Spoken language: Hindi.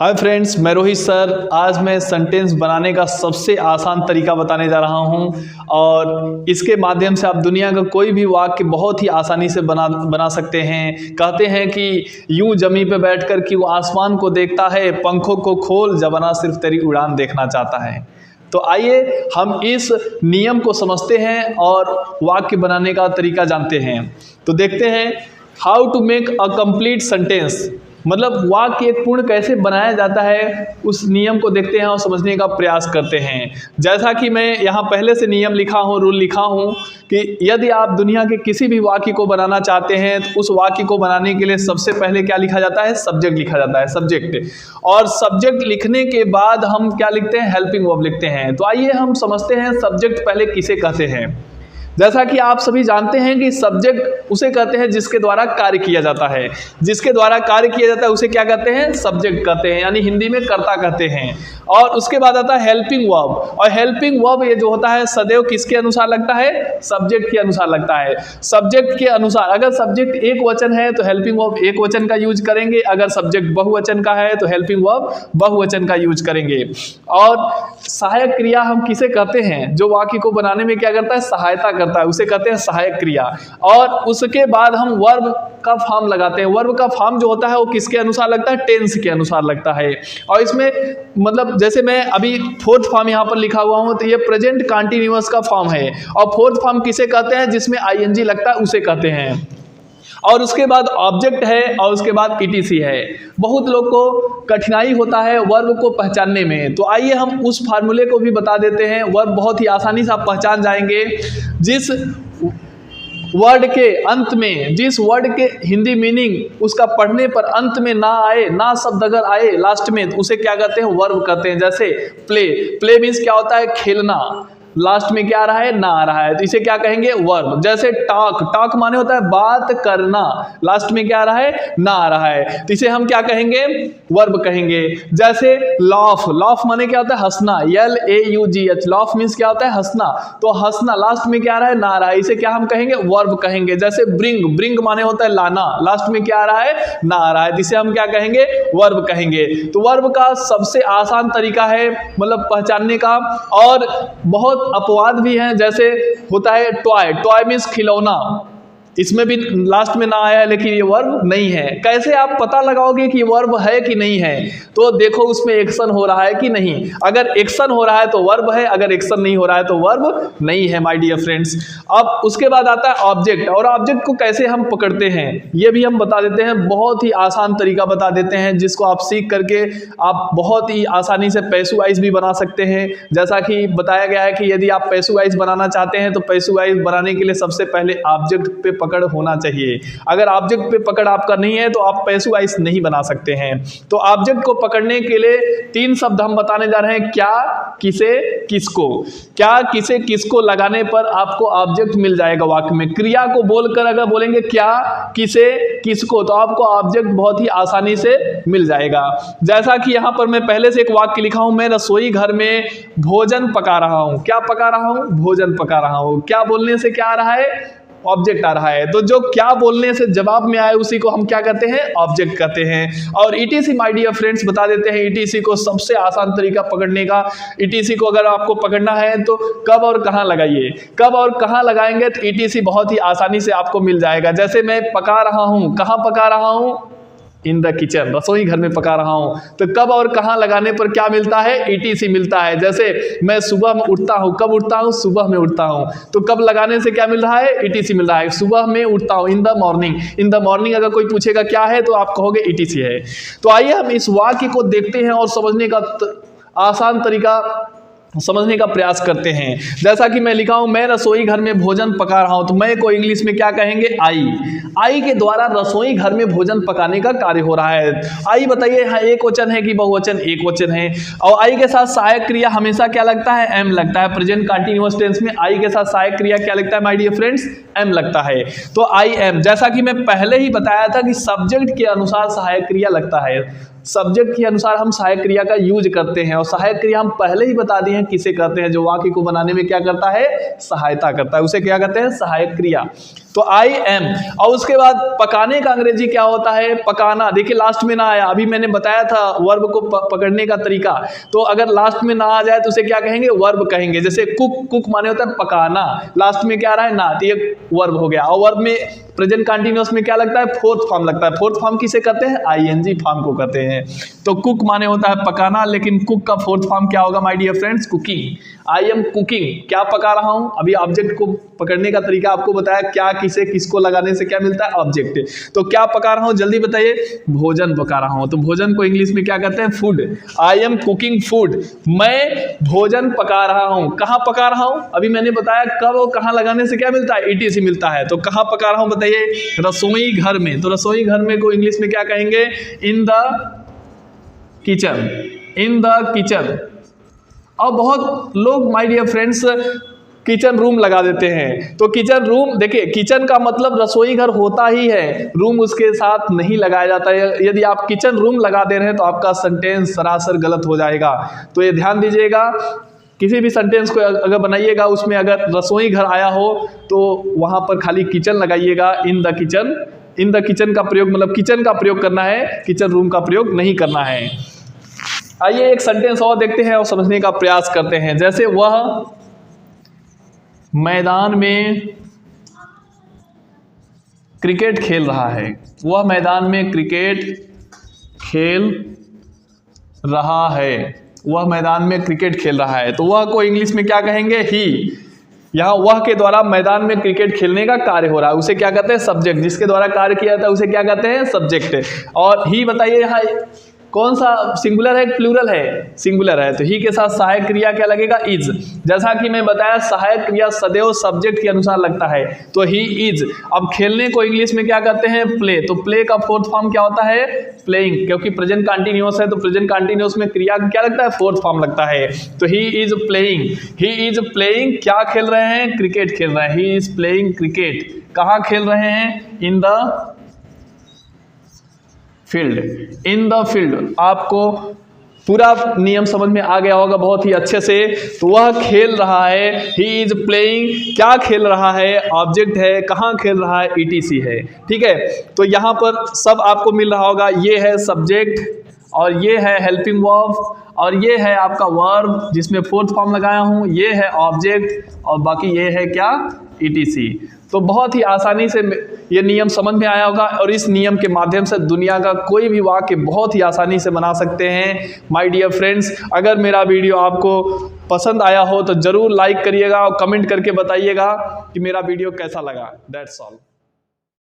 हाय फ्रेंड्स, मैं रोहित सर। आज मैं सेंटेंस बनाने का सबसे आसान तरीका बताने जा रहा हूं और इसके माध्यम से आप दुनिया का कोई भी वाक्य बहुत ही आसानी से बना सकते हैं। कहते हैं कि यूं जमी पे बैठकर कि वो आसमान को देखता है, पंखों को खोल जवाना सिर्फ तेरी उड़ान देखना चाहता है। तो आइए हम इस नियम को समझते हैं और वाक्य बनाने का तरीका जानते हैं। तो देखते हैं how to make a complete sentence, मतलब वाक्य एक पूर्ण कैसे बनाया जाता है, उस नियम को देखते हैं और समझने का प्रयास करते हैं। जैसा कि मैं यहाँ पहले से नियम लिखा हूँ, रूल लिखा हूँ कि यदि आप दुनिया के किसी भी वाक्य को बनाना चाहते हैं तो उस वाक्य को बनाने के लिए सबसे पहले क्या लिखा जाता है? सब्जेक्ट लिखा जाता है, सब्जेक्ट। और सब्जेक्ट लिखने के बाद हम क्या लिखते हैं? हेल्पिंग वर्ब लिखते हैं। तो आइए हम समझते हैं सब्जेक्ट पहले किसे कहते हैं। जैसा कि आप सभी जानते हैं कि सब्जेक्ट उसे कहते हैं जिसके द्वारा कार्य किया जाता है। जिसके द्वारा कार्य किया जाता है उसे क्या कहते हैं? सब्जेक्ट कहते हैं, यानी हिंदी में कर्ता कहते हैं। और उसके बाद आता है हेल्पिंग वर्ब, और हेल्पिंग वर्ब ये जो होता है सदैव किसके अनुसार लगता है? सब्जेक्ट के अनुसार लगता है। सब्जेक्ट के अनुसार, अगर सब्जेक्ट एक वचन है तो हेल्पिंग वर्ब एक वचन का यूज करेंगे, अगर सब्जेक्ट बहुवचन का है तो हेल्पिंग वर्ब बहुवचन का यूज करेंगे। और सहायक क्रिया हम किसे कहते हैं? जो वाक्य को बनाने में क्या करता है? सहायता करता है, उसे कहते हैं सहायक क्रिया। और उसके बाद हम वर्ब का फॉर्म लगाते हैं। वर्ब का फॉर्म जो होता है वो किसके अनुसार लगता है? टेंस के अनुसार लगता है। और इसमें मतलब जैसे मैं अभी फोर्थ फॉर्म यहाँ पर लिखा हुआ हूँ तो ये प्रेजेंट कंटीन्यूअस का फॉर्म है। और फोर्थ फॉर्म किसे कहते हैं? जिसमें आईएनजी लगता है उसे कहते हैं। और उसके बाद ऑब्जेक्ट है और उसके बाद ईटीसी है। बहुत लोग को कठिनाई होता है वर्ब को पहचानने में, तो आइए हम उस फार्मूले को भी बता देते हैं। वर्ब बहुत ही आसानी से आप पहचान जाएंगे। जिस वर्ड के अंत में, जिस वर्ड के हिंदी मीनिंग उसका पढ़ने पर अंत में ना आए, ना शब्द अगर आए लास्ट में, तो उसे क्या कहते हैं? वर्ब कहते हैं। जैसे प्ले, प्ले मीन्स क्या होता है? खेलना, लास्ट में क्या आ रहा है? ना आ रहा है, तो इसे क्या कहेंगे? वर्ब। जैसे टॉक, टॉक माने होता है बात करना, लास्ट में क्या आ रहा है? ना आ रहा है, तो इसे हम क्या कहेंगे? वर्ब कहेंगे। जैसे लॉफ, लॉफ माने क्या होता है? हंसना, LAUGH, लॉफ मीन्स क्या होता है? हंसना, तो हंसना लास्ट में क्या आ रहा है? ना आ रहा है, इसे क्या हम कहेंगे? वर्ब कहेंगे। जैसे ब्रिंग, ब्रिंग माने होता है लाना, लास्ट में क्या आ रहा है? ना आ रहा है, इसे हम क्या कहेंगे? वर्ब कहेंगे। तो वर्ब का सबसे आसान तरीका है मतलब पहचानने का। और बहुत अपवाद भी हैं, जैसे होता है टॉय, टॉय मीन्स खिलौना, इसमें भी लास्ट में ना आया है लेकिन ये वर्ब नहीं है। कैसे आप पता लगाओगे कि वर्ब है कि नहीं है? तो देखो उसमें एक्शन हो रहा है कि नहीं। अगर एक्शन हो रहा है तो वर्ब है, अगर एक्शन नहीं हो रहा है तो वर्ब नहीं है माय डियर फ्रेंड्स। अब उसके बाद आता है ऑब्जेक्ट, और ऑब्जेक्ट को कैसे हम पकड़ते हैं ये भी हम बता देते हैं। बहुत ही आसान तरीका बता देते हैं जिसको आप सीख करके आप बहुत ही आसानी से पैसुवाइज भी बना सकते हैं। जैसा कि बताया गया है कि यदि आप पैसुवाइज बनाना चाहते हैं तो पैसुवाइज बनाने के लिए सबसे पहले ऑब्जेक्ट पे पकड़ होना चाहिए। अगर ऑब्जेक्ट पे पकड़ आपका नहीं है तो आप पैसुवाइज नहीं बना सकते हैं। तो ऑब्जेक्ट को पकड़ने के लिए 3 शब्द हम बताने जा रहे हैं। क्या, किसे, किसको। क्या, किसे, किसको लगाने पर आपको ऑब्जेक्ट मिल जाएगा वाक्य में। क्रिया को बोलकर अगर बोलेंगे क्या, किसे, किसको, तो आपको ऑब्जेक्ट बहुत ही आसानी से मिल जाएगा। जैसा कि यहां पर मैं पहले से एक वाक्य लिखा हूं, मैं रसोई घर में भोजन पका रहा हूं। क्या पका रहा हूं? भोजन पका रहा हूं। क्या बोलने से क्या आ रहा है? ऑब्जेक्ट आ रहा है। तो जो क्या बोलने से जवाब में आए उसी को हम क्या कहते हैं? ऑब्जेक्ट कहते हैं। और ईटीसी माय डियर फ्रेंड्स बता देते हैं ईटीसी को सबसे आसान तरीका पकड़ने का। ईटीसी को अगर आपको पकड़ना है तो कब और कहां लगाइए, कब और कहां लगाएंगे तो ईटीसी बहुत ही आसानी से आपको मिल जाएगा। जैसे मैं पका रहा हूं, कहां पका रहा हूं? इन द किचन, रसोई घर में पका रहा हूं। तो कब और कहां लगाने पर क्या मिलता है? ईटीसी मिलता है। जैसे मैं सुबह में उठता हूं, कब उठता हूं? सुबह में उठता हूं। तो कब लगाने से क्या मिल रहा है? ईटीसी मिल रहा है। सुबह में उठता हूं, in the morning. In the morning अगर कोई पूछेगा क्या है तो आप कहोगे ईटीसी है। तो आइए हम इस वाक्य को देखते हैं और समझने का आसान तरीका समझने का प्रयास करते हैं। जैसा कि मैं लिखा हूं, मैं रसोई घर में भोजन पका रहा हूं, तो मैं को इंग्लिश में क्या कहेंगे? आई। आई के द्वारा रसोई घर में भोजन पकाने का कार्य हो रहा है। आई बताइए हाँ एक वचन है कि बहुवचन? एक वचन है। और आई के साथ सहायक क्रिया हमेशा क्या लगता है? एम लगता है। प्रेजेंट कंटीन्यूअस टेंस में आई के साथ सहायक क्रिया क्या लगता है माय डियर फ्रेंड्स? एम लगता है। तो आई एम, जैसा कि मैं पहले ही बताया था कि सब्जेक्ट के अनुसार सहायक क्रिया लगता है। सब्जेक्ट के अनुसार हम सहायक क्रिया का यूज करते हैं और सहायक क्रिया हम पहले ही बता दिए हैं किसे करते हैं, जो वाक्य को बनाने में क्या करता है, सहायता करता है, उसे क्या कहते हैं, सहायक क्रिया। तो आई एम। और उसके बाद पकाने का अंग्रेजी क्या होता है, पकाना। देखिए लास्ट में ना आया, अभी मैंने बताया था वर्ब को पकड़ने का तरीका। तो अगर लास्ट में ना आ जाए तो उसे क्या कहेंगे, वर्ब कहेंगे। जैसे कुक, कुक माने होता है पकाना, लास्ट में क्या आ रहा है, ना, तो ये वर्ब हो गया। और वर्ब में प्रेजेंट कंटिन्यूअस में क्या लगता है, फोर्थ फॉर्म लगता है। फोर्थ फॉर्म किसे कहते हैं, आईएनजी फॉर्म को कहते हैं। तो कुक माने होता है पकाना, लेकिन कुक का फोर्थ फॉर्म क्या होगा my dear friends, cooking. I am cooking, क्या पका रहा हूं। अभी ऑब्जेक्ट को पकड़ने का तरीका आपको बताया, क्या किसे किसको लगाने से क्या मिलता है, ऑब्जेक्ट। तो क्या पका रहा हूं, जल्दी बताइए, भोजन पका रहा हूं। तो भोजन को इंग्लिश में क्या कहते हैं, food. I am cooking food, मैं भोजन पका रहा हूं। कहां पका रहा हूं, अभी मैंने बताया कब और कहां लगाने से क्या मिलता है, ईटीसी मिलता है। तो कहां पका रहा हूं बताइए, रसोई घर में। तो रसोई घर में को इंग्लिश में क्या कहेंगे, in the kitchen, in the kitchen. और बहुत लोग my dear friends kitchen room लगा देते हैं। तो किचन रूम, देखिए किचन का मतलब रसोई घर होता ही है, रूम उसके साथ नहीं लगाया जाता है। यदि आप किचन रूम लगा दे रहे हैं तो आपका सेंटेंस सरासर गलत हो जाएगा। तो ये ध्यान दीजिएगा, किसी भी सेंटेंस को अगर बनाइएगा उसमें अगर रसोई घर आया हो तो वहाँ पर खाली किचन लगाइएगा, इन the kitchen. In the kitchen का प्रयोग मतलब किचन का प्रयोग करना है, किचन रूम का प्रयोग नहीं करना है। आइए एक सेंटेंस और देखते हैं और समझने का प्रयास करते हैं। जैसे वह मैदान में क्रिकेट खेल रहा है, वह मैदान में क्रिकेट खेल रहा है, वह मैदान में क्रिकेट खेल रहा है। तो वह को इंग्लिश में क्या कहेंगे, ही। यहाँ वह के द्वारा मैदान में क्रिकेट खेलने का कार्य हो रहा है, उसे क्या कहते हैं, सब्जेक्ट। जिसके द्वारा कार्य किया जाता है उसे क्या कहते हैं, सब्जेक्ट। और ही बताइए यहाँ कौन सा सिंगुलर है, प्लूरल है, सिंगुलर है। तो ही के साथ सहायक क्रिया क्या लगेगा, इज। जैसा कि मैं बताया सहायक क्रिया सदैव सब्जेक्ट के अनुसार लगता है, तो ही इज। अब खेलने को इंग्लिश में क्या कहते हैं, प्ले। तो प्ले का फोर्थ फॉर्म क्या होता है, प्लेइंग। क्योंकि प्रेजेंट कंटिन्यूअस है तो प्रेजेंट कंटिन्यूअस में क्रिया क्या लगता है, फोर्थ फॉर्म लगता है। तो he is playing, he is playing, क्या खेल रहे हैं, क्रिकेट खेल रहे हैं। ही इज प्लेइंग क्रिकेट, कहाँ खेल रहे हैं, in the field, in the field. आपको पूरा नियम समझ में आ गया होगा बहुत ही अच्छे से। तो वह खेल रहा है, ही इज प्लेइंग, क्या खेल रहा है, ऑब्जेक्ट है, कहाँ खेल रहा है, ईटीसी है। ठीक है, तो यहाँ पर सब आपको मिल रहा होगा। ये है सब्जेक्ट और ये है हेल्पिंग वर्ब और ये है आपका वर्ब जिसमें फोर्थ फॉर्म लगाया हूँ, ये है ऑब्जेक्ट और बाकी ये है क्या, ईटीसी। तो बहुत ही आसानी से ये नियम समझ में आया होगा और इस नियम के माध्यम से दुनिया का कोई भी वाक्य बहुत ही आसानी से बना सकते हैं। माय डियर फ्रेंड्स, अगर मेरा वीडियो आपको पसंद आया हो तो ज़रूर लाइक करिएगा और कमेंट करके बताइएगा कि मेरा वीडियो कैसा लगा। That's all.